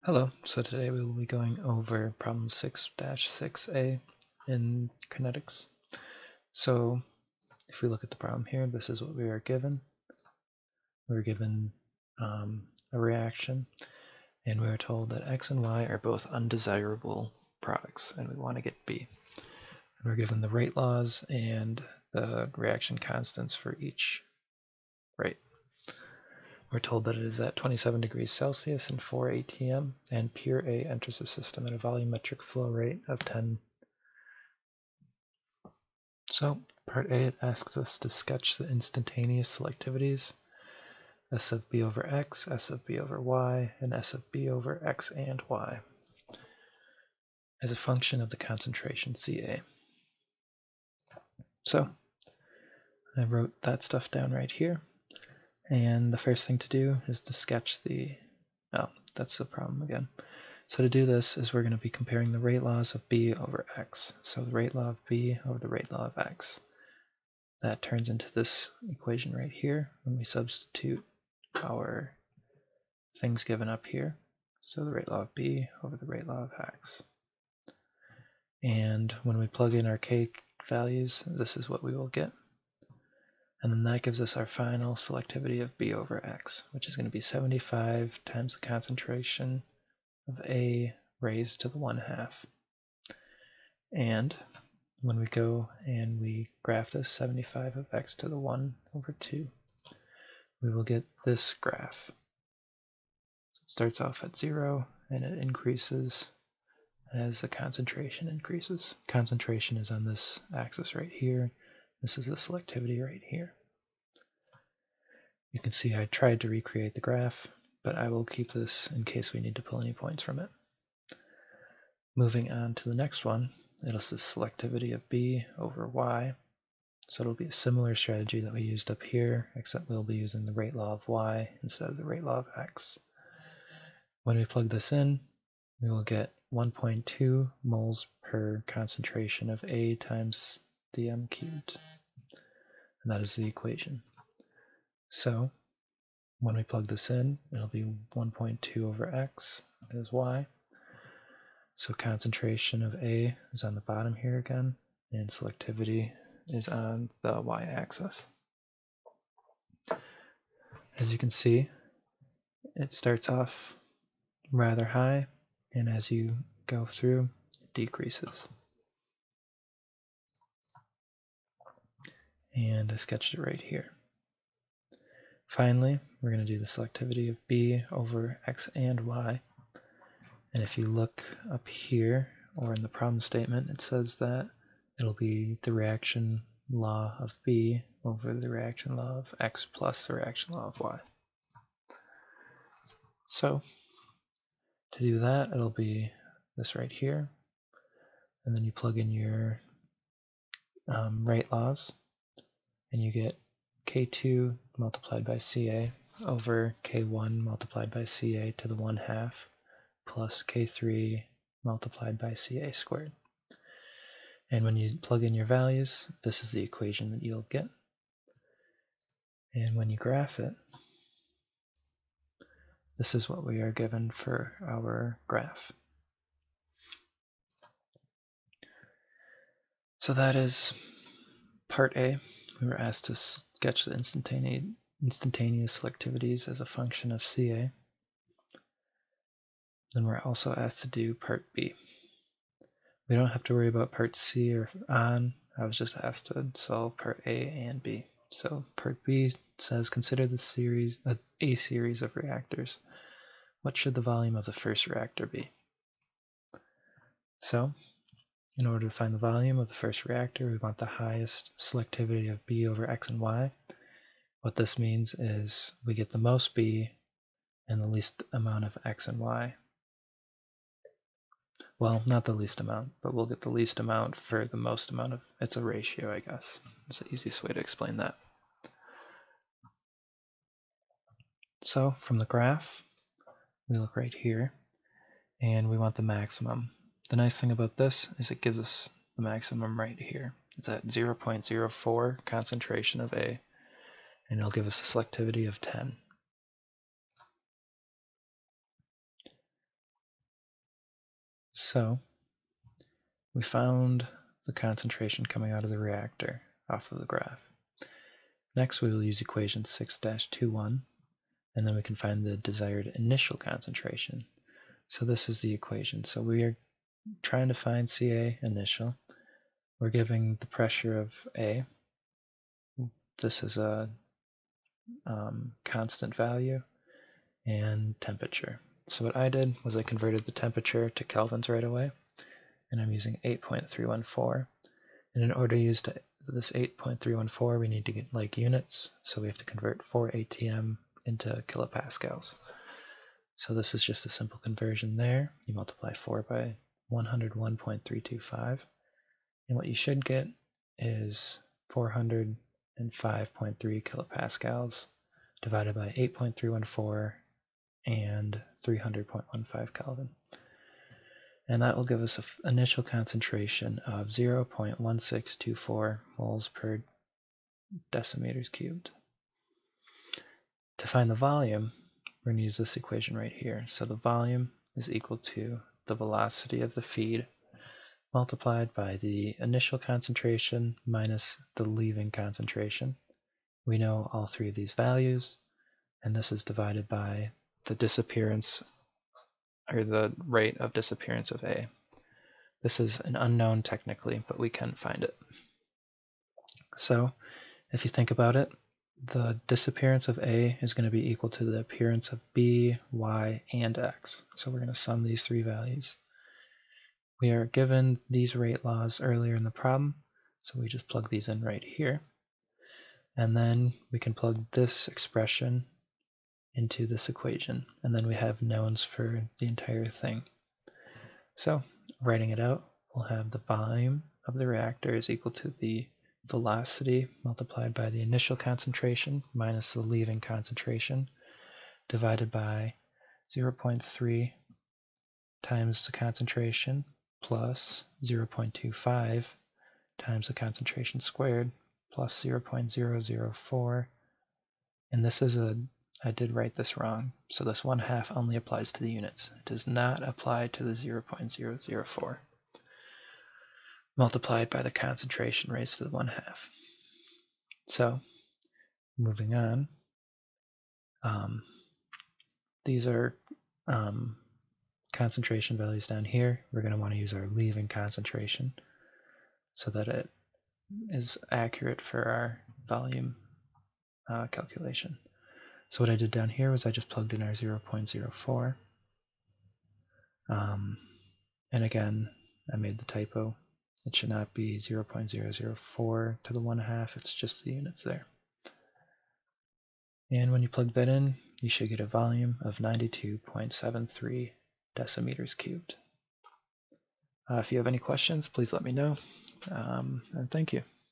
Hello, so today we will be going over problem 6-6a in Kenetics. So if we look at the problem here, this is what we are given. We were given a reaction, and we are told that x and y are both undesirable products, and we want to get B. And we're given the rate laws and the reaction constants for each rate. We're told that it is at 27 degrees Celsius and 4 atm, and pure A enters the system at a volumetric flow rate of 10. So, part A, it asks us to sketch the instantaneous selectivities, S of B over X, S of B over Y, and S of B over X and Y, as a function of the concentration Ca. So, I wrote that stuff down right here. And the first thing to do is to sketch the, that's the problem again. So to do this is we're going to be comparing the rate laws of B over X. So the rate law of B over the rate law of X. That turns into this equation right here when we substitute our things given up here. So the rate law of B over the rate law of X. And when we plug in our K values, this is what we will get. And then that gives us our final selectivity of B over X, which is going to be 75 times the concentration of A raised to the 1/2. And when we go and we graph this 75 of X to the 1/2, we will get this graph. So it starts off at 0 and it increases as the concentration increases. Concentration is on this axis right here. This is the selectivity right here. You can see I tried to recreate the graph, but I will keep this in case we need to pull any points from it. Moving on to the next one, it'll say selectivity of B over Y. So it'll be a similar strategy that we used up here, except we'll be using the rate law of Y instead of the rate law of X. When we plug this in, we will get 1.2 moles per concentration of A times dm cubed. And that is the equation. So when we plug this in, it'll be 1.2 over X is Y. So concentration of A is on the bottom here again, and selectivity is on the y-axis. As you can see, it starts off rather high, and as you go through, it decreases. And I sketched it right here. Finally, we're going to do the selectivity of B over X and Y. And if you look up here, or in the problem statement, it says that it'll be the reaction law of B over the reaction law of X plus the reaction law of Y. So to do that, it'll be this right here. And then you plug in your rate laws, and you get K2 multiplied by Ca over K1 multiplied by Ca to the 1/2 plus K3 multiplied by Ca squared. And when you plug in your values, this is the equation that you'll get. And when you graph it, this is what we are given for our graph. So that is part A. We were asked to sketch the instantaneous selectivities as a function of Ca. Then we're also asked to do part B. We don't have to worry about part C or on. I was just asked to solve part A and B. So part B says consider the series, a series of reactors. What should the volume of the first reactor be? So in order to find the volume of the first reactor, we want the highest selectivity of B over X and Y. What this means is we get the most B and the least amount of X and Y. Well, not the least amount, but we'll get the least amount for the most amount of, it's a ratio, I guess. It's the easiest way to explain that. So from the graph, we look right here, and we want the maximum. The nice thing about this is it gives us the maximum right here. It's at 0.04 concentration of A, and it'll give us a selectivity of 10. So we found the concentration coming out of the reactor off of the graph. Next we will use equation 6-21, and then we can find the desired initial concentration. So this is the equation. So we are trying to find Ca initial. We're giving the pressure of A. This is a constant value, and temperature. So what I did was I converted the temperature to kelvins right away, and I'm using 8.314. And in order to use this 8.314, we need to get like units, so we have to convert 4 atm into kilopascals. So this is just a simple conversion there. You multiply 4 by 101.325, and what you should get is 405.3 kilopascals divided by 8.314 and 300.15 Kelvin. And that will give us an initial concentration of 0.1624 moles per decimeters cubed. To find the volume, we're going to use this equation right here. So the volume is equal to the velocity of the feed multiplied by the initial concentration minus the leaving concentration. We know all three of these values, and this is divided by the disappearance, or the rate of disappearance of A. This is an unknown technically, but we can find it. So if you think about it, the disappearance of A is going to be equal to the appearance of B, Y, and X. So we're going to sum these three values. We are given these rate laws earlier in the problem, so we just plug these in right here. And then we can plug this expression into this equation, and then we have knowns for the entire thing. So writing it out, we'll have the volume of the reactor is equal to the velocity multiplied by the initial concentration minus the leaving concentration divided by 0.3 times the concentration plus 0.25 times the concentration squared plus 0.004. And this is I did write this wrong, so this 1/2 only applies to the units. It does not apply to the 0.004 multiplied by the concentration raised to the 1/2. So moving on, these are concentration values down here. We're going to want to use our leaving concentration so that it is accurate for our volume calculation. So what I did down here was I just plugged in our 0.04. And again, I made the typo. It should not be 0.004 to the 1/2, it's just the units there. And when you plug that in, you should get a volume of 92.73 decimeters cubed. If you have any questions, please let me know, and thank you.